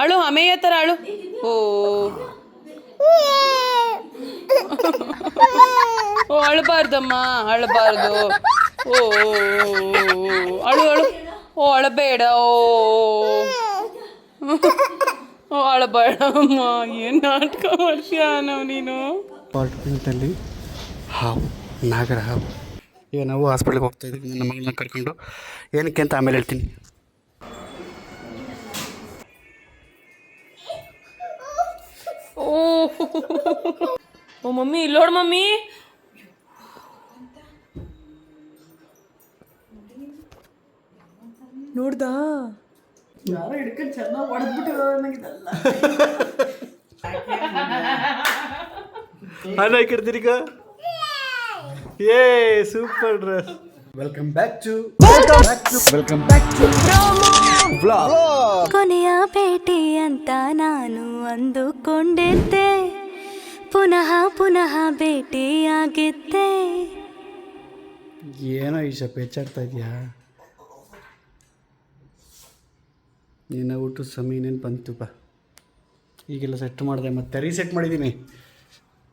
ಅಳು ಅಮೆಯ ಥರ ಅಳು. ಓ ಓ ಅಳಬಾರ್ದಮ್ಮ, ಅಳಬಾರ್ದು. ಓ ಅಳು ಅಳು. ಓ ಅಳಬೇಡ. ಓ ಅಳಬೇಡ ಅಮ್ಮ. ಏನು ನಾಟಕ ಮಾಡ್ತೀಯ ನಾವು ನೀನು. ಅಪಾರ್ಟ್ಮೆಂಟಲ್ಲಿ ಹಾವು, ನಾಗರ ಹಾವು. ಈಗ ನಾವು ಹಾಸ್ಪಿಟ್ಲಿಗೆ ಹೋಗ್ತಾ ಇದ್ದೀವಿ ನನ್ನ ಮಗಳನ್ನ ಕರ್ಕೊಂಡು. ಏನಕ್ಕೆ ಅಂತ ಆಮೇಲೆ ಹೇಳ್ತೀನಿ. ಓ ಮಮ್ಮಿ ಇಲ್ಲೋಡು ಮಮ್ಮಿ. ನೋಡ್ದಾ ಯಾರೋ ಹಿಡ್ಕೊಂಡು ಚೆನ್ನಾಗಿ ಹೊಡೆದ್ಬಿಟ್ಟಿರೋ ನನಗಿದಲ್ಲ. ಹಾಕಿರ್ತೀರಿ ಏ super dress. Welcome back to ಕೊನೆಯ ಭೇಟಿ ಅಂತ ನಾನು ಅಂದುಕೊಂಡಿದ್ದೆ, ಪುನಃ ಪುನಃ ಭೇಟಿಯಾಗಿದ್ದೆ. ಏನೋ ಈಶ ಪೇಚಾಡ್ತಾ ಇದೆಯಾ ನೀನು? ಊಟ ಸಮಯ ಇನ್ನೇನು ಬಂತುಪ್ಪ. ಈಗೆಲ್ಲ ಸೆಟ್ ಮಾಡಿದೆ, ಮತ್ತೆ ರೀಸೆಟ್ ಮಾಡಿದ್ದೀನಿ.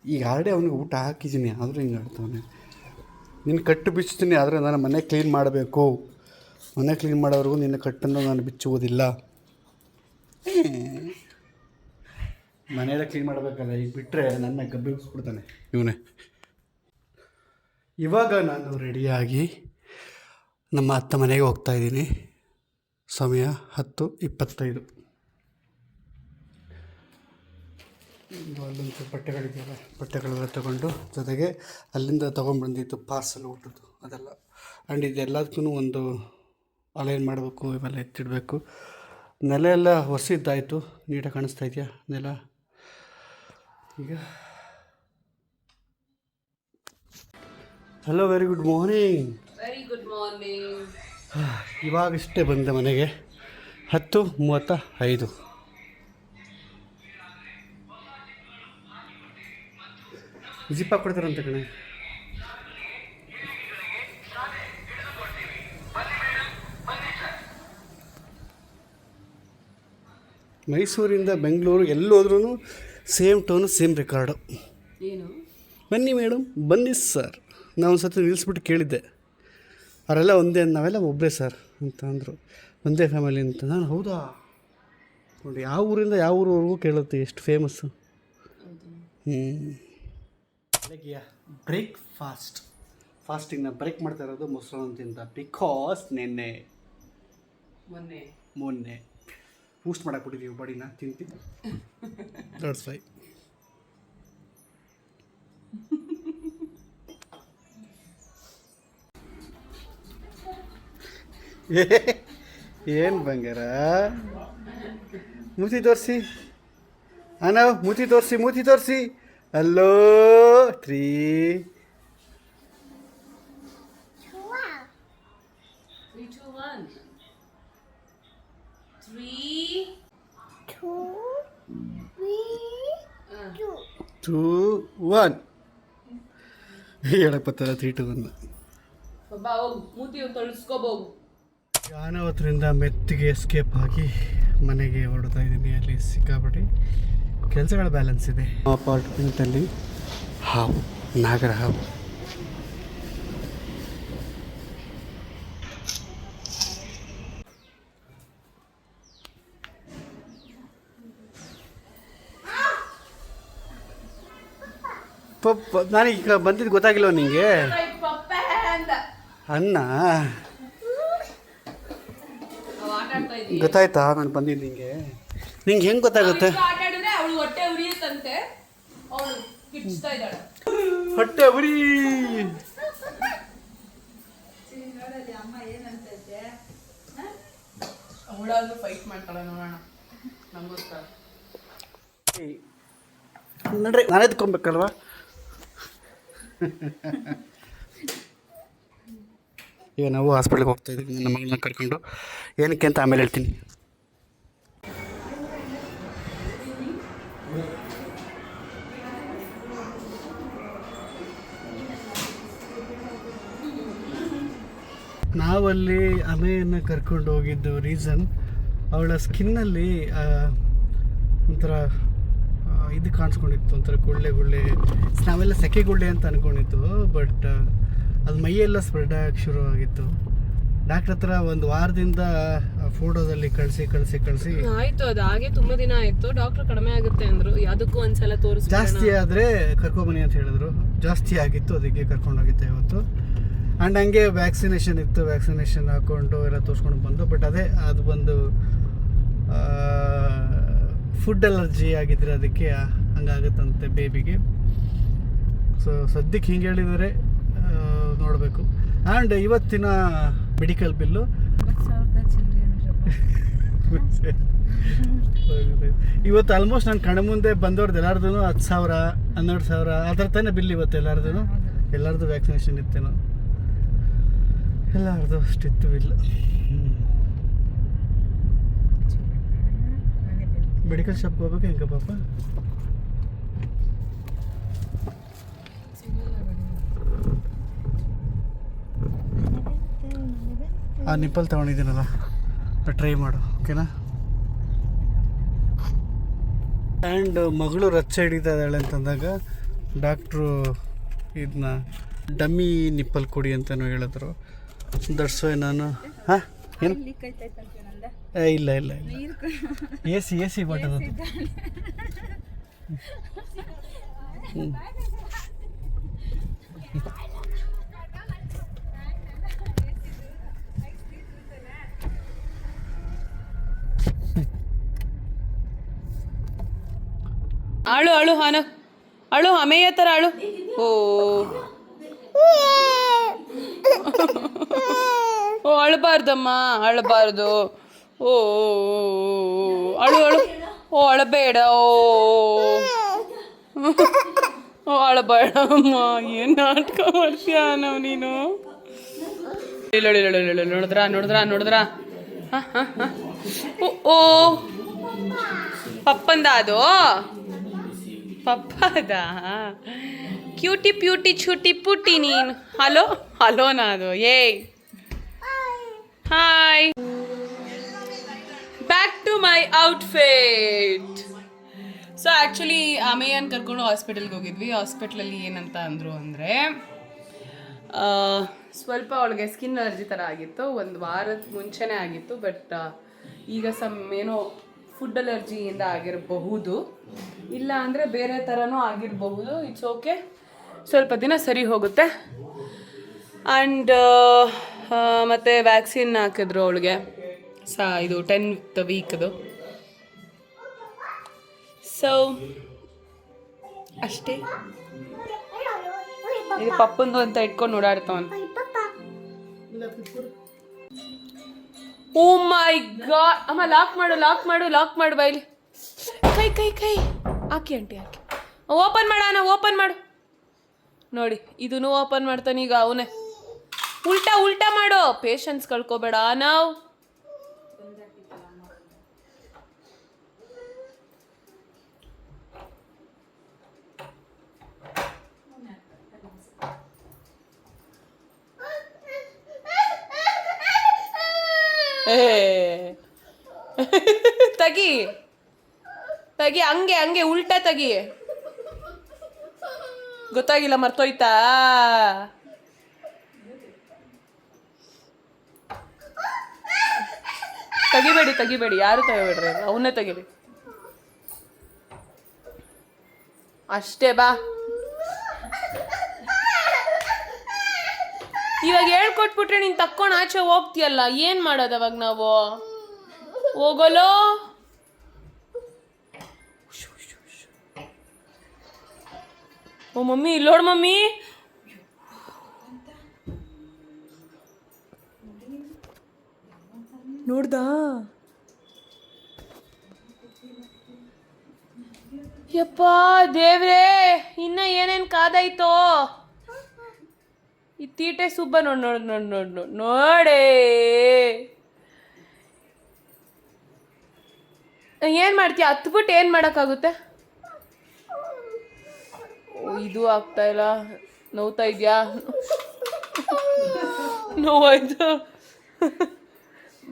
ಈಗ ಆಲ್ರೆಡಿ ಅವನಿಗೆ ಊಟ ಹಾಕಿದ್ದೀನಿ, ಆದರೂ ಹಿಂಗೆ ಆಡ್ತಾವನೆ. ನಿನ್ನ ಕಟ್ಟು ಬಿಚ್ತೀನಿ, ಆದರೆ ನಾನು ಮನೆ ಕ್ಲೀನ್ ಮಾಡಬೇಕು. ಮನೆ ಕ್ಲೀನ್ ಮಾಡೋವರೆಗೂ ನಿನ್ನ ಕಟ್ಟನ್ನು ನಾನು ಬಿಚ್ಚುವುದಿಲ್ಲ. ಮನೆಯೆಲ್ಲ ಕ್ಲೀನ್ ಮಾಡಬೇಕಲ್ಲ, ಈಗ ಬಿಟ್ಟರೆ ನನ್ನ ಗಬ್ಬಿಸ್ಬಿಡ್ತಾನೆ ಇವನೇ. ಇವಾಗ ನಾನು ರೆಡಿಯಾಗಿ ನಮ್ಮ ಅತ್ತ ಮನೆಗೆ ಹೋಗ್ತಾಯಿದ್ದೀನಿ. ಸಮಯ 10:25. ಅಲ್ಲೊಂದು ಬಟ್ಟೆಗಳಿದೆಯಲ್ಲ, ಬಟ್ಟೆಗಳೆಲ್ಲ ತೊಗೊಂಡು, ಜೊತೆಗೆ ಅಲ್ಲಿಂದ ತೊಗೊಂಡ್ಬಂದಿತ್ತು ಪಾರ್ಸಲ್ ಊಟದ್ದು ಅದೆಲ್ಲ. ಆ್ಯಂಡ್ ಇದೆಲ್ಲದಕ್ಕೂ ಒಂದು ಅಲೈನ್ ಮಾಡಬೇಕು, ಇವೆಲ್ಲ ಎತ್ತಿಡಬೇಕು. ನೆಲ ಎಲ್ಲ ಹೊಸಿದ್ದಾಯಿತು, ನೀಟಾಗಿ ಕಾಣಿಸ್ತಾ ಇದೆಯಾ ನೆಲ? ಈಗ hello, very good morning. Very good morning. ಇವಾಗಷ್ಟೇ ಬಂದೆ ಮನೆಗೆ. 10:35. ಜಿಪ್ ಹಾಕ್ಕೊಡ್ತಾರಂತ ಕಣೆ. ಮೈಸೂರಿಂದ ಬೆಂಗಳೂರು ಎಲ್ಲೋದ್ರೂ ಸೇಮ್ ಟೋನು, ಸೇಮ್ ರೆಕಾರ್ಡು. ಏನು? ಬನ್ನಿ ಮೇಡಮ್, ಬನ್ನಿ ಸರ್. ನಾವು ಒಂದು ಸತಿ ನಿಲ್ಲಿಸ್ಬಿಟ್ಟು ಕೇಳಿದ್ದೆ, ಅವರೆಲ್ಲ ಒಂದೇ, ನಾವೆಲ್ಲ ಒಬ್ಬರೇ ಸರ್ ಅಂತ ಅಂದರು. ಒಂದೇ ಫ್ಯಾಮಿಲಿ ಅಂತ. ನಾನು ಹೌದಾ ನೋಡಿ, ಯಾವ ಊರಿಂದ ಯಾವ ಊರವರೆಗೂ ಕೇಳುತ್ತೆ, ಎಷ್ಟು ಫೇಮಸ್ಸು. ಬೆಳಗ್ಗೆಯ ಫಾಸ್ಟಿಂಗ್ನ ಬ್ರೇಕ್ ಮಾಡ್ತಾ ಇರೋದು ಮೊಸರು ತಿಂತ. ಬಿಕಾಸ್ ಮೊನ್ನೆ ಬೂಸ್ಟ್ ಮಾಡಾಕ್ಬಿಟ್ಟಿದ್ದೀವಿ ಬಾಡಿನ, ತಿಂತೀನಿ. That's why. ಏನು ಬಂಗಾರ, ಮೂತಿ ತೋರಿಸಿ ಅನವ್, ಮೂತಿ ತೋರಿಸಿ. ಹಲೋ 3 2 1 2 1 ಹೇಳಕ್ಕೆ ಬರ್ತಾರ. 3 2 1 ಬಾ ಹೋಗು, ಮೂತಿ ತೊಳಸ್ಕೋಬೋಗು. ಯಾನವತ್ತರಿಂದ ಮೆತ್ತಿಗೆ ಎಸ್ಕೇಪ್ ಆಗಿ ಮನೆಗೆ ಹೊರಡ್ತಾ ಇದ್ದೀನಿ. ಅಲ್ಲಿ ಸಿಕ್ಕಾಪಟ್ಟೆ ಕೆಲಸಗಳ ಬ್ಯಾಲೆನ್ಸ್ ಇದೆ. ಅಪಾರ್ಟ್ಮೆಂಟಲ್ಲಿ ಹಾವು, ನಾಗರ ಹಾವು. ನಾನೀಗ ಬಂದಿದ್ದು ಗೊತ್ತಾಗಿಲ್ವ ನಿಂಗೆ? ಅನ್ನ ಗೊತ್ತಾಯ್ತಾ ನಾನು ಬಂದಿದ್ದು ನಿಂಗೆ? ನಿಂಗೆ ಹೆಂಗೆ ಗೊತ್ತಾಗುತ್ತೆ? ಹೊಟ್ಟೆ ಉರಿ. ನೋಡ್ರಿ, ನಾನೇ ತಗೊಬೇಕಲ್ವಾ? ಈಗ ನಾವು ಹಾಸ್ಪಿಟ್ಲಿಗೆ ಹೋಗ್ತಾ ಇದ್ದೀವಿ ನನ್ನ ಮಗಳನ್ನ ಕರ್ಕೊಂಡು. ಏನಕ್ಕೆ ಅಂತ ಆಮೇಲೆ ಹೇಳ್ತೀನಿ. ನಾವಲ್ಲಿ ಅಮೆಯನ್ನು ಕರ್ಕೊಂಡು ಹೋಗಿದ್ದು ರೀಸನ್, ಅವಳ ಸ್ಕಿನ್ನಲ್ಲಿ ಒಂಥರ ಇದು ಕಾಣಿಸ್ಕೊಂಡಿತ್ತು, ಒಂಥರ ಗುಳ್ಳೆ ನಾವೆಲ್ಲ ಸೆಕೆ ಗುಳ್ಳೆ ಅಂತ ಅಂದ್ಕೊಂಡಿದ್ದು. ಬಟ್ ಅದು ಮೈಯೆಲ್ಲ ಸ್ಪ್ರೆಡ್ ಆಗಕ್ಕೆ ಶುರುವಾಗಿತ್ತು. ಡಾಕ್ಟ್ರ್ ಹತ್ರ ಒಂದು ವಾರದಿಂದ ಫೋಟೋದಲ್ಲಿ ಕಳಿಸಿ ಆಯ್ತು. ಅದು ಹಾಗೆ ತುಂಬ ದಿನ ಆಯಿತು. ಡಾಕ್ಟ್ರು ಕಡಿಮೆ ಆಗುತ್ತೆ ಅಂದರು. ಯಾವುದಕ್ಕೂ ಒಂದ್ಸಲ ತೋರಿಸಿ ಜಾಸ್ತಿ ಆದರೆ ಕರ್ಕೊಬನ್ನಿ ಅಂತ ಹೇಳಿದ್ರು. ಜಾಸ್ತಿ ಆಗಿತ್ತು, ಅದಕ್ಕೆ ಕರ್ಕೊಂಡೋಗಿದ್ದೆ ಇವತ್ತು. ಆ್ಯಂಡ್ ಹಂಗೆ ವ್ಯಾಕ್ಸಿನೇಷನ್ ಇತ್ತು, ವ್ಯಾಕ್ಸಿನೇಷನ್ ಹಾಕ್ಕೊಂಡು ಎಲ್ಲ ತೋರಿಸ್ಕೊಂಡು ಬಂದು. ಬಟ್ ಅದು ಬಂದು ಫುಡ್ ಅಲರ್ಜಿ ಆಗಿದ್ರೆ ಅದಕ್ಕೆ ಹಂಗಾಗುತ್ತಂತೆ ಬೇಬಿಗೆ. ಸೊ ಸದ್ಯಕ್ಕೆ ಹಿಂಗೆ ಹೇಳಿದರೆ ನೋಡಬೇಕು. ಆ್ಯಂಡ್ ಇವತ್ತಿನ ಮೆಡಿಕಲ್ ಬಿಲ್ಲು ಇವತ್ತು ಆಲ್ಮೋಸ್ಟ್ ನಾನು ಕಣ್ಣ ಮುಂದೆ ಬಂದವ್ರದ್ದು ಎಲ್ಲಾರ್ದು 10,000 12,000 ಆ ಥರ ತಾನೇ ಬಿಲ್ ಇವತ್ತು ಎಲ್ಲರದು ವ್ಯಾಕ್ಸಿನೇಷನ್ ಇತ್ತೇನೋ, ಎಲ್ಲರದು ಅಷ್ಟಿತ್ತು ಬಿಲ್. ಮೆಡಿಕಲ್ ಶಾಪ್ಗೆ ಹೋಗ್ಬೇಕು ಹೆಂಗ ಪಾಪ? ಆ ನಿಪ್ಪಲ್ ತೊಗೊಂಡಿದ್ದೀನಲ್ಲ, ಟ್ರೈ ಮಾಡು, ಓಕೆನಾ? ಆ್ಯಂಡ್ ಮಗಳು ರಚ್ಚೆ ಹಿಡಿತಾ ಇದ್ದಾಳೆ ಅಂತಂದಾಗ ಡಾಕ್ಟ್ರು ಇದನ್ನ ಡಮ್ಮಿ ನಿಪ್ಪಲ್ ಕೊಡಿ ಅಂತಲೂ ಹೇಳಿದ್ರು. ದಟ್ಸ್ ನಾನು ಹಾಂ ಏನು ಇಲ್ಲ ಎ ಸಿ ಬಾಟಲ್. ಅಳು ಹಾನ ಅಳು, ಅಮೆಯ ಥರ ಅಳು. ಓ ಅಳಬಾರ್ದಮ್ಮ, ಅಳಬಾರ್ದು. ಓ ಅಳು ಅಳಬೇಡ. ಅಳಬೇಡಮ್ಮ. ಏನು ನಾಟಕ ಮಾಡ್ತೀಯ ನಾವು ನೀನು? ನೋಡಿದ್ರಾ? ಓ ಪಪ್ಪಂದ ಅದು ಪಪ್ಪದ ಕ್ಯೂಟಿ ಪ್ಯೂಟಿ ಚೂಟಿ ಪುಟ್ಟಿ ನೀನು. ಹಲೋನಾ ಅದು? Hi, back to my outfit. So actually ಅಮೆಯನ್ ಕರ್ಕೊಂಡು ಹಾಸ್ಪಿಟಲ್ಗೆ ಹೋಗಿದ್ವಿ. ಹಾಸ್ಪಿಟ್ಲಲ್ಲಿ ಏನಂತ ಅಂದರು ಅಂದರೆ ಸ್ವಲ್ಪ ಅವಳಿಗೆ ಸ್ಕಿನ್ ಅಲರ್ಜಿ ಥರ ಆಗಿತ್ತು. ಒಂದು ವಾರದ ಮುಂಚೆನೇ ಆಗಿತ್ತು. ಬಟ್ ಈಗ ಏನೋ ಫುಡ್ ಅಲರ್ಜಿಯಿಂದ ಆಗಿರಬಹುದು, ಇಲ್ಲ ಅಂದರೆ ಬೇರೆ ಥರನೂ ಆಗಿರಬಹುದು. ಇಟ್ಸ್ ಓಕೆ, ಸ್ವಲ್ಪ ದಿನ ಸರಿ ಹೋಗುತ್ತೆ. ಆ್ಯಂಡ್ ಮತ್ತು ವ್ಯಾಕ್ಸಿನ್ ಹಾಕಿದ್ರು ಅವಳಿಗೆ. ಇದು 10th ವೀಕ್ದು. ಸೊ ಅಷ್ಟೇ. ಇದು ಪಪ್ಪಂದು ಅಂತ ಇಟ್ಕೊಂಡು ಓಡಾಡ್ತಾವನು. ಓ ಮೈ ಗಾಡ್ ಅಮ್ಮ, ಲಾಕ್ ಮಾಡು ಬೈಲಿ. ಕೈ ಹಾಕಿ ಆಂಟಿ ಹಾಕಿ. ಓಪನ್ ಮಾಡು ನೋಡಿ. ಇದನ್ನು ಓಪನ್ ಮಾಡ್ತಾನೆ ಈಗ ಅವನೇ. ಉಲ್ಟಾ ಮಾಡು. ಪೇಷನ್ಸ್ ಕಳ್ಕೊಬೇಡ ನಾವು. ತಗಿ ಹಂಗೆ ಉಲ್ಟಾ ತಗಿ. ಗೊತ್ತಾಗಿಲ್ಲ, ಮರ್ತೋಯ್ತಾ? ತೆಗಿಬೇಡಿ, ಯಾರು ತೆಗಿಬೇಡ್ರಿ, ಅವನ್ನೇ ತೆಗಿರಿ ಅಷ್ಟೇ. ಬಾ, ಇವಾಗ ಹೇಳ್ಕೊಟ್ಬಿಟ್ರೆ ನೀನು ತಕ್ಕೊಂಡು ಆಚೆ ಹೋಗ್ತೀಯಲ್ಲ, ಏನು ಮಾಡೋದು ಅವಾಗ ನಾವು? ಹೋಗಲೋ. ಓ ಮಮ್ಮಿ, ಇಲ್ಲೋಡು ಮಮ್ಮಿ. ನೋಡ್ದಾ? ಯಪ್ಪ ದೇವ್ರೇ, ಇನ್ನ ಏನೇನು ಕಾದಾಯ್ತೋ. ಈ ತೀಟೆ ಸುಬ್ಬ ನೋಡೇ. ಏನು ಮಾಡ್ತೀಯ? ಹತ್ಬಿಟ್ಟು ಏನು ಮಾಡೋಕ್ಕಾಗುತ್ತೆ? ಇದು ಆಗ್ತಾ ಇಲ್ಲ. ನೋವ್ತಾ ಇದೆಯಾ? ನೋವಾಯ್ತು.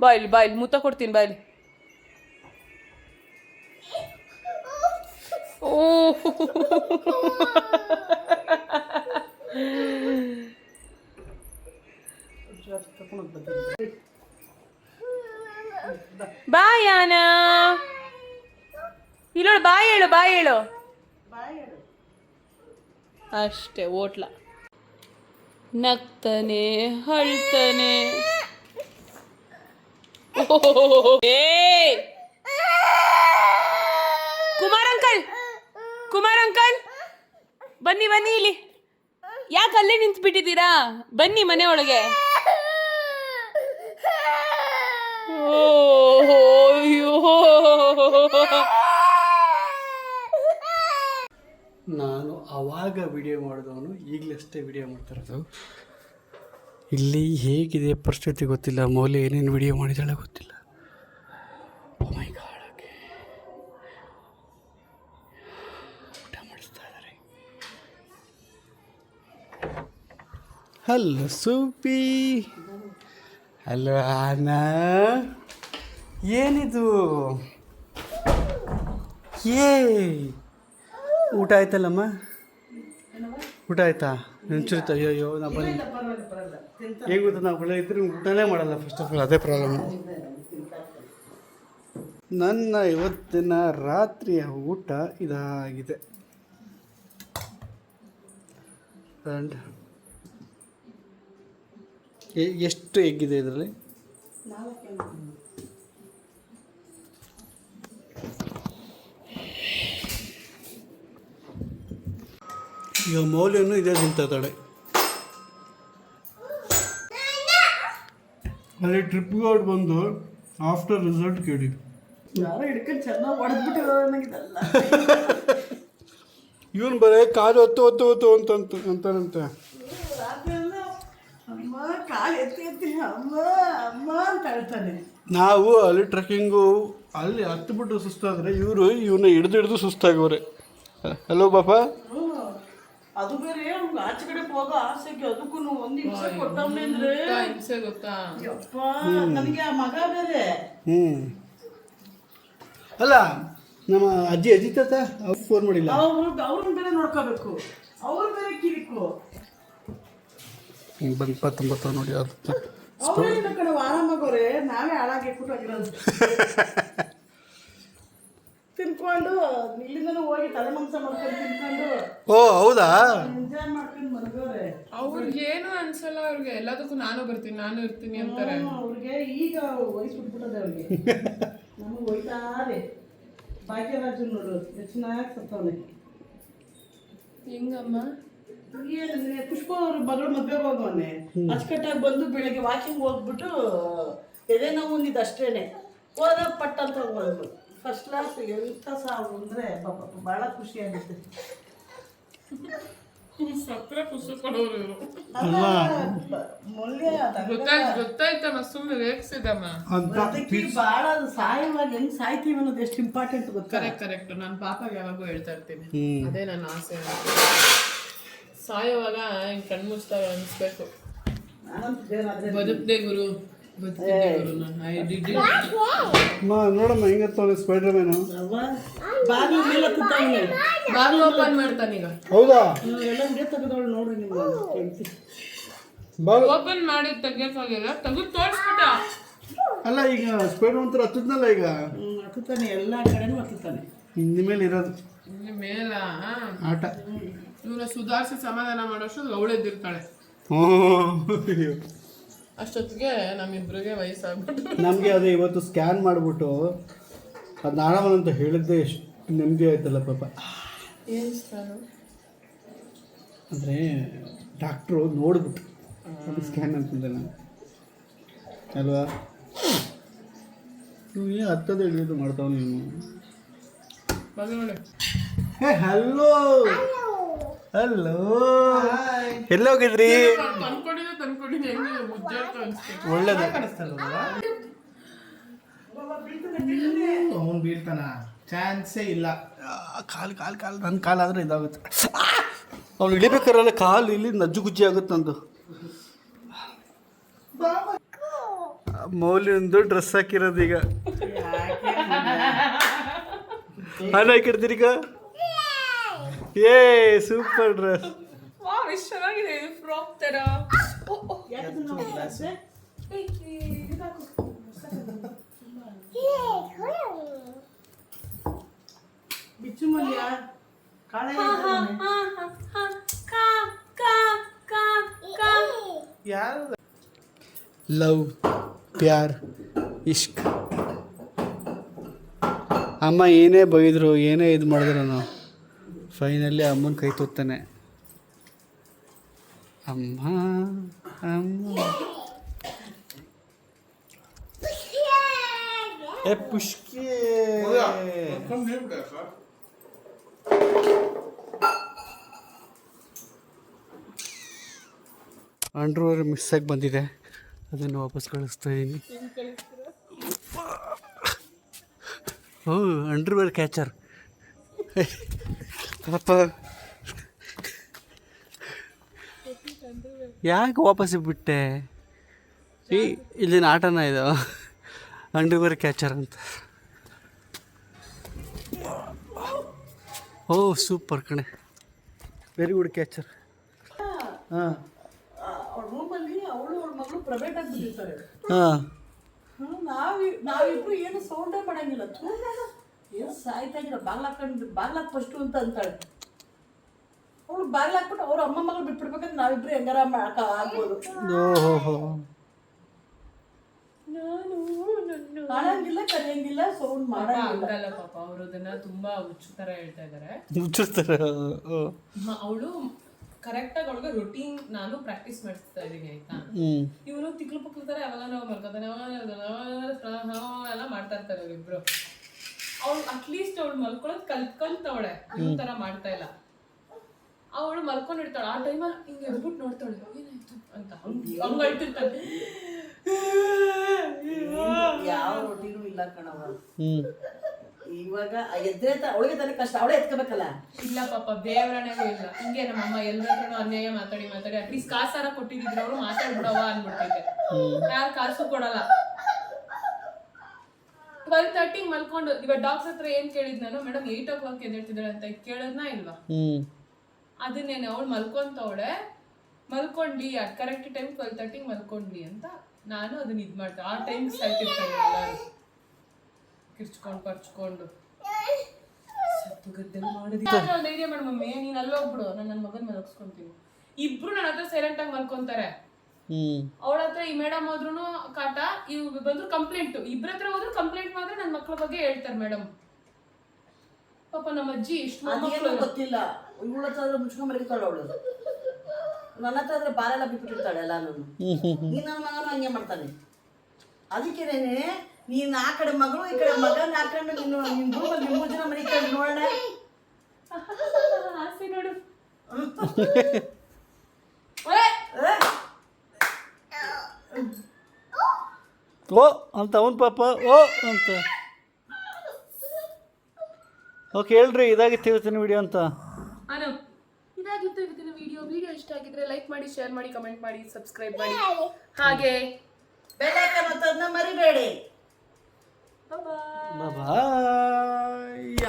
ಬಾಯ್ಲಿ ಮುತ್ತ ಕೊಡ್ತೀನಿ ಬಾಯ್ಲಿ. ಬಾಯಾನ ಇಲ್ಲೋಳು ಬಾಯ್ ಹೇಳು ಅಷ್ಟೇ ಓಟ್ಲ ನಗ್ತಾನೆ ಅಳ್ತಾನೆ. ಕುಮಾರ್ ಅಂಕಲ್ ಬನ್ನಿ ಇಲ್ಲಿ. ಯಾಕೆ ಅಲ್ಲೇ ನಿಂತ್ಬಿಟ್ಟಿದ್ದೀರಾ? ಬನ್ನಿ ಮನೆ ಒಳಗೆ. ನಾನು ಆವಾಗ ವಿಡಿಯೋ ಮಾಡಿದವನು ಈಗಲಷ್ಟೇ ವಿಡಿಯೋ ಮಾಡ್ತಿರೋದು. ಇಲ್ಲಿ ಹೇಗಿದೆ ಪರಿಸ್ಥಿತಿ ಗೊತ್ತಿಲ್ಲ. ಮೌಲ್ಯ ಏನೇನು ವಿಡಿಯೋ ಮಾಡಿದಾಳೆ ಗೊತ್ತಿಲ್ಲ. ಓ ಮೈ ಗಾಡ್, ಓಕೆ ಊಟ ಮಾಡಿಸ್ತಾ ಇದ್ದಾರೆ. ಹಲೋ ಸೂಪಿ, ಹಲೋ ಆನ, ಏನಿದು? ಊಟ ಆಯ್ತಲ್ಲಮ್ಮ? ಊಟ ಆಯ್ತಾ? ನೆನ್ಸಿರ್ತ ಅಯ್ಯೋ ನಾ ಬನ್ನಿ. ಹೇಗೆ ಗೊತ್ತಾ, ನಾವು ಒಳ್ಳೆ ಇದ್ರೆ ಊಟನೇ ಮಾಡಲ್ಲ ಫಸ್ಟ್ ಆಫ್ ಆಲ್, ಅದೇ ಪ್ರಾಬ್ಲಮ್. ನನ್ನ ಇವತ್ತಿನ ರಾತ್ರಿಯ ಊಟ ಇದಾಗಿದೆ. ಆ್ಯಂಡ್ ಎಷ್ಟು ಎಗ್ಗಿದೆ ಇದರಲ್ಲಿ? ಈಗ ಮೌಲ್ಯನು ಇದೇ ತಿಂತಾಳೆ. ಅಲ್ಲಿ ಟ್ರಿಪ್ಗೆ ಹೊರಟು ಬಂದು ಆಫ್ಟರ್ ರಿಸಲ್ಟ್ ಕೇಳಿ ಯಾರೋ ಹಿಡ್ಕೊಂಡು ಚೆನ್ನಾಗಿ ಹೊಡೆದ್ಬಿಟ್ಟಿರೋ ನನಗಿದಲ್ಲ. ಇವನು ಬರೀ ಕಾಲು ಒತ್ತು ಅಂತಾನಂತೆ. ಅಮ್ಮ ಕಾಲು ಎತ್ತಿ ಅಮ್ಮ ಅಮ್ಮ ಅಂತ ಹೇಳ್ತಾನೆ. ನಾವು ಅಲ್ಲಿ ಟ್ರೆಕ್ಕಿಂಗು ಅಲ್ಲಿ ಹತ್ಬಿಟ್ಟು ಸುಸ್ತಾದರೆ ಇವನ್ನ ಹಿಡಿದು ಸುಸ್ತಾಗವ್ರೆ. ಹಲೋ ಪಾಪ, ಅದು ಬೇರೆ ಅವ್ನಿಗೆ ಆಚೆ ಕಡೆ ಹೋಗೋ ಆಸೆಗೆ ಅದಕ್ಕೂ ಒಂದು ಹಿಂಸೆ ಕೊಟ್ಟವನೇ ಅಂದ್ರೆ ಹಿಂಸೆ ಗೊತ್ತಾ? ಯಪ್ಪ, ನನಗೆ ಆ ಮಗ ಬೇರೆ. ಅಲ್ಲ ನಮ್ಮ ಅಜ್ಜಿ ತಾತ ಅವ್ರು ಫೋನ್ ಮಾಡಿಲ್ಲ. ಅವ್ರನ್ನ ಬೇರೆ ನೋಡ್ಕೋಬೇಕು, ಅವ್ರು ಬೇರೆ ಕಿರಿಕು. ಬಂದು 29 ನೋಡಿ ಅದು ಅವ್ರೇನ ಕಡೆ ಆರಾಮಾಗೋರೆ, ನಾವೇ ಹಾಳಾಗಿ ಕೂಟಾಗಿರೋದು. ತಿನ್ಕೊಂಡು ಇಲ್ಲಿಂದನೂ ಹೋಗಿ ತಲೆ ಮಾಂಸ ಮಾಡ್ಕೊಂಡು ತಿನ್ಕೊಂಡು ಓ ಹೌದಾ ಎಂಜಾಯ್ ಮಾಡ್ಕೊಂಡು ಮಲ್ಗೋರೆ. ಅವ್ರಿಗೇನು ಅನ್ಸಲ್ಲ, ಅವ್ರಿಗೆ ಎಲ್ಲದಕ್ಕೂ ನಾನು ಬರ್ತೀನಿ ನಾನು ಇರ್ತೀನಿ ಅಂತಾರೆ. ಅವ್ರಿಗೆ ಈಗ ವಯಸ್ಸು ಬಿಟ್ಬಿಟ್ಟದೆ ಅವ್ರಿಗೆ. ನಮಗೆ ಹೋಯ್ತಾರೆ. ಭಾಗ್ಯರಾಜನ್ ನೋಡು ಎಷ್ಟು ಚೆನ್ನಾಗಿ ಸತ್ತವನೆ. ಹೆಂಗಮ್ಮ? ಏನಂದ್ರೆ ಪುಷ್ಪ ಅವ್ರ ಮಗಳು ಮದುವೆಗೆ ಹೋಗವನೆ, ಅಚ್ಚುಕಟ್ಟಾಗಿ ಬಂದು ಬೆಳಗ್ಗೆ ವಾಕಿಂಗ್ ಹೋಗ್ಬಿಟ್ಟು ಎದೆ ನೋವು ಒಂದಿದ್ದು ಅಷ್ಟೇನೆ ಹೋದ ಪಟ್ಟ ಅಂತ ಹೋಗ್ಬಾರ್ದು. ಫಸ್ಟ್ ಕ್ಲಾಸ್ ಎಂಥ ಸಾವು ಅಂದರೆ ಪಾಪ ಭಾಳ ಖುಷಿಯಾಗುತ್ತೆ. ಸಕ್ಕರೆ ಖುಷಿ ಕೊಡೋರು ಮೊಲ್ಲೆ ಗೊತ್ತಾಯ್ತಮ್ಮ, ಸುಮ್ಮನೆ ರೇಗಿಸಿದಮ್ಮ. ಅದಕ್ಕೆ ಭಾಳ ಸಾಯವಾಗ ಹೆಂಗ್ ಸಾಯ್ತೀವಿ ಅನ್ನೋದು ಎಷ್ಟು ಇಂಪಾರ್ಟೆಂಟ್ ಗೊತ್ತಾ? ಕರೆಕ್ಟ್. ನಾನು ಪಾಪಗೆ ಯಾವಾಗೂ ಹೇಳ್ತಾ ಇರ್ತೀನಿ, ಅದೇ ನನ್ನ ಆಸೆ. ಸಾಯೋವಾಗ ಹಿಂಗೆ ಕಣ್ಮುಚ್ದಾಗ ಅನಿಸ್ಬೇಕು, ಬದುಕ್ದೆ ಗುರು ನೋಡಮ್ಮ ಹೆಂಗತ್ತವನೆ ಸ್ಪೈಡರ್ ಮ್ಯಾನು. ಬಾಗಿಲು ಮೇಲೆ ಕೂತವನೆ, ಬಾಗಿಲು ಓಪನ್ ಮಾಡ್ತಾನೀಗ. ಹೌದಾ? ಎಲ್ಲ ವಿಡಿಯೋ ತೆಗೆದವಳು ನೋಡ್ರಿ ನಿಮ್ಮ ಹೆಂಡತಿ. ಓಪನ್ ಮಾಡಿ ತೆಗಿಯಕ್ಕಾಗಿಲ್ಲ, ತೆಗೆದು ತೋರಿಸ್ಬಿಟ್ಟ. ಅಲ್ಲ ಈಗ ಸ್ಪೈಡರ್ ಒಂಥರ ಹತ್ತದ್ನಲ್ಲ ಈಗ. ಹತ್ತುತ್ತಾನೆ, ಎಲ್ಲ ಕಡೆನೂ ಹತ್ತುತ್ತಾನೆ. ನಿಮ್ಮೇಲೆ ಇರೋದು ಮೇಲ ಆಟ. ಇವನ್ನ ಸುಧಾರಿಸಿ ಸಮಾಧಾನ ಮಾಡೋಷ್ಟು ಅವಳೆದ್ದಿರ್ತಾಳೆ. ಅಷ್ಟೊತ್ತಿಗೆ ನಮ್ಮಿಬ್ರಿಗೆ ವಯಸ್ಸಾಗ್ಬಿಟ್ಟು ನಮಗೆ ಅದೇ ಇವತ್ತು ಸ್ಕ್ಯಾನ್ ಮಾಡಿಬಿಟ್ಟು ಅದು ನಾಳವನ್ ಅಂತ ಹೇಳಿದ್ದೆ ಎಷ್ಟು ನೆಮ್ಮದಿ ಆಯ್ತಲ್ಲ ಪಾಪ. ಏನು ಸ್ಕ್ಯಾನು ಅಂದರೆ ಡಾಕ್ಟ್ರು ನೋಡ್ಬಿಟ್ಟು ಅದು ಸ್ಕ್ಯಾನ್ ಅಂತಂದೆ ನಾನು ಅಲ್ವಾ. ನೀವು ಏನು ಹತ್ತದ ಹಿಡಿಯೋದು ಮಾಡ್ತಾವ ನೀವು. ಹೇ ಹಲೋ ಹಲೋ, ಎಲ್ಲೋಗಿದ್ರಿ? ಒಳ್ಳೇದು. ಅವನು ಬೀಳ್ತಾನ, ಚಾನ್ಸೇ ಇಲ್ಲ. ಕಾಲು ನನ್ನ ಕಾಲಾದರೆ ಇದಾಗುತ್ತೆ. ಅವ್ನು ಇಳಿಬೇಕಾರಲ್ಲ ಕಾಲು ಇಲ್ಲಿ ನಜ್ಜು ಗುಜ್ಜಿ ಆಗುತ್ತಂದು. ಮೌಲ್ಯಂದು ಡ್ರೆಸ್ ಹಾಕಿರೋದು ಈಗ ಹಾಲು ಹಾಕಿರ್ತೀರಿ ಈಗ. ಏ ಸೂಪರ್ ಡ್ರೆಸ್. ವಾವ್ ಎಷ್ಟು ಚೆನ್ನಾಗಿದೆ ಫ್ರಾಕ್ ತರ. ಬಿಚ್ಚು ಮಲ್ಯ ಕಾಳೆ ಯಾರು ಲವ್ ಪ್ಯಾರ್ ಇಷ್ಕ್. ಅಮ್ಮ ಏನೇ ಬೈದರು ಏನೇ ಇದು ಮಾಡಿದ್ರು ಫೈನಲಿ ಅಮ್ಮನ ಕೈ ತುತ್ತಾನೆ. ಅಮ್ಮ ಅಮ್ಮ ಏ ಪುಷ್ಕಿ ಅಂಡ್ರೂವರ್ ಮಿಸ್ ಆಗಿ ಬಂದಿದೆ, ಅದನ್ನು ವಾಪಸ್ ಕಳಿಸ್ತಾ ಇದ್ದೀನಿ. ಓ ಅಂಡರ್ವೇರ್ ಕ್ಯಾಚರ್ ಪಾಪ, ಯಾಕೆ ವಾಪಸ್ ಬಿಟ್ಟೆ? ಇಲ್ಲಿನ ಆಟನ ಇದು ಅಂಡರ್ವೇರ್ ಕ್ಯಾಚರ್ ಅಂತ. ಓ ಸೂಪರ್ ಕಣೆ, ವೆರಿ ಗುಡ್ ಕ್ಯಾಚರ್. ಹಾಂ ಅವ್ಳ ರೂಮಲ್ಲಿ ಅವಳು ಅವಳ ಮಗಳು ಪ್ರೈವೇಟ್ ಆಗಿ ಬಿದ್ದಿರ್ತಾರೆ. ಹಾಂ ನಾವಿಬ್ರು ಏನು ಸೌಂಡೇ ಮಾಡಂಗಿಲ್ಲ. ಏನು ಸಾಯ್ತಾಗಿಲ್ಲ, ಬಾಗ್ಲಾಕ್ ಫಸ್ಟು ಅಂತ ಅಂತಾಳೆ. ಅವಳು ಬಾಗ್ಲಾಕ್ಬಿಟ್ಟು ಅವ್ರ ಅಮ್ಮ ಮಗಳು ಬಿಟ್ಬಿಡ್ಬೇಕಂದ್ರೆ ನಾವಿಬ್ರು ಹೆಂಗಾರ ಆಗ್ಬೋದು. ಓಹೋ ಕಾಣಂಗಿಲ್ಲ, ಕರೆಯಂಗಿಲ್ಲ, ಸೌಂಡ್ ಮಾಡಂಗಿಲ್ಲ. ಆಗಲ್ಲ ಪಾಪ, ಅವರು ಅದನ್ನ ತುಂಬಾ ಹುಚ್ಚು ತರ ಹೇಳ್ತಾ ಇದಾರೆ. ಮುಚ್ಚಿರ್ತಾರೆ. ಅವಳು ಕರೆಕ್ಟ್ ಆಗಿ ಅವಳಿಗೆ ರೊಟೀನ್ ನಾನು ಪ್ರಾಕ್ಟೀಸ್ ಮಾಡ್ತಾ ಇದೀನಿ ಆಯ್ತಾ. ಇವನು ತಿಕ್ಲು ಪಕ್ಲು ತರ ಯಾವಾಗ ನಾವು ಮಲ್ಕೋತಾನೆ ಎಲ್ಲ ಮಾಡ್ತಾ ಇರ್ತಾರೆ ಅವ್ರಿಬ್ರು. ಅವಳು ಅಟ್ಲೀಸ್ಟ್ ಅವಳು ಮಲ್ಕೊಳ್ಳೋದು ಕಲ್ತ್ಕೊಂತವಳೆ, ಇವ್ ತರ ಮಾಡ್ತಾ ಇಲ್ಲ. ಅವಳು ಮಲ್ಕೊಂಡಿರ್ತಾಳೆ, ಆ ಟೈಮಲ್ಲಿ ಹಿಂಗೆ ಎದ್ಬಿಟ್ಟು ನೋಡ್ತಾಳೆ ಏನಾಯ್ತು ಅಂತ, ಹಂಗ ಅಳ್ತಿರ್ತಾಳೆ. ಯಾವ ರೊಟೀನು ಇಲ್ಲ ಕಣವ. ಇವಾಗ ಎದ್ರೆ ಅವಳಿಗೆ ತಾನೇ ಕಷ್ಟ, ಅವಳೇ ಎತ್ಕೋಬೇಕಲ್ಲ. ಇಲ್ಲ ಪಾಪ, ದೇವರಣೆಗೂ ಇಲ್ಲ. ಹಿಂಗೆ ನಮ್ಮಮ್ಮ ಎಲ್ಲರೂ ಅನ್ಯಾಯ ಮಾತಾಡಿ ಅಟ್ಲೀಸ್ಟ್ ಕಾಸಾರ ಕೊಟ್ಟಿದ್ರು ಅವರು ಮಾತಾಡ್ಬಿಡವ ಅನ್ಬಿಡ್ತೈತೆ. ಯಾರು ಕಾಸು ಕೊಡಲ್ಲ. 12:30 ಮಲ್ಕೊಂಡು ಇವಾಗ ಡಾಕ್ಟರ್ ಹತ್ರ ಏನ್ ಕೇಳಿದ್ ನಾನು, ಮೇಡಮ್ 8 o'clock ಎದ್ದೇಳ್ತಿದ್ದಾಳೆ ಅಂತ ಕೇಳದ್ನಾ ಇಲ್ವಾ? ಅದನ್ನೇನೆ ಅವಳು ಮಲ್ಕೊಂತವಳೆ, ಮಲ್ಕೊಂಡ್ಲಿ ಕರೆಕ್ಟ್ ಟೈಮ್ 12:30 ಮಲ್ಕೊಂಡ್ಲಿ ಅಂತ ನಾನು ಅದನ್ನ ಇದ್ ಮಾಡ್ತೆ. ಆ ಟೈಮ್ ಸಾಯ್ತಿರ್ತಾರೆ ಎಲ್ಲಾರು ಕಿರ್ಚ್ಕೊಂಡು ಪರ್ಚ್ಕೊಂಡು. ಧೈರ್ಯ ಮಾಡು ಮಮ್ಮಿ, ನೀನ್ ಅಲ್ಲೋಗ್ಬಿಡು, ನಾನು ನನ್ನ ಮಗನ್ ಮಲಗಿಸ್ಕೊಂತೀನಿ. ಇಬ್ರು ನನ್ನ ಹತ್ರ ಸೈಲೆಂಟ್ ಆಗಿ ಮಲ್ಕೊಂತಾರೆ. ಅವಳ ಹತ್ರ ಈ ಮೇಡಮ್ ಹೋದ್ರು ಕಾಟ, ಇವ್ ಬಂದ್ರು ಕಂಪ್ಲೇಂಟ್, ಇಬ್ರ ಹತ್ರ ಹೋದ್ರು ಕಂಪ್ಲೇಂಟ್ ಮಾತ್ರ ನನ್ನ ಮಕ್ಳ ಬಗ್ಗೆ ಹೇಳ್ತಾರೆ ಮೇಡಮ್. ಪಾಪ ನಮ್ಮ ಅಜ್ಜಿ ಇಷ್ಟು ಗೊತ್ತಿಲ್ಲ. ಇವಳ ಹತ್ರ ಮುಚ್ಕೊಂಡ್ ಮಲಗಿತಾಳೆ ಅವಳು, ನನ್ನ ಹತ್ರ ಆದ್ರೆ ಬಾಲೆಲ್ಲ ಬಿಟ್ಬಿಟ್ಟಿರ್ತಾಳೆ ಎಲ್ಲ. ನೀನ್ ನನ್ನ ಮಗನು ಹಂಗೆ ಮಾಡ್ತಾನೆ. ಅದಕ್ಕೇನೆ ನೀನ್ ಆ ಕಡೆ ಮಗಳು ಈ ಕಡೆ ಮಗನ ಹಾಕೊಂಡು ನೀನು ನಿನ್ ರೂಮಲ್ಲಿ 3 ಜನ ಮರಿಕೊಂಡು ನೋಡೋಣ. ಆಸೆ ನೋಡು. ಓ ಅಂತ ಅವನ್ ಪಾಪ ಓ ಅಂತ. ಓಕೆ ಹೇಳ್ರಿ, ಇದಾಗಿತ್ತು ಇವತ್ತಿನ ವಿಡಿಯೋ ಅಂತ. ಇದಾಗಿತ್ತು ಇವತ್ತಿನ ವಿಡಿಯೋ ಇಷ್ಟ ಆಗಿದ್ರೆ ಲೈಕ್ ಮಾಡಿ, ಶೇರ್ ಮಾಡಿ, ಕಮೆಂಟ್ ಮಾಡಿ, ಸಬ್ಸ್ಕ್ರೈಬ್ ಮಾಡಿ, ಹಾಗೆ ಬೆಲ್ ಐಕಾನ್ ಒತ್ತೋದನ್ನ ಮರಿಬೇಡಿ. ಬಾಯ್.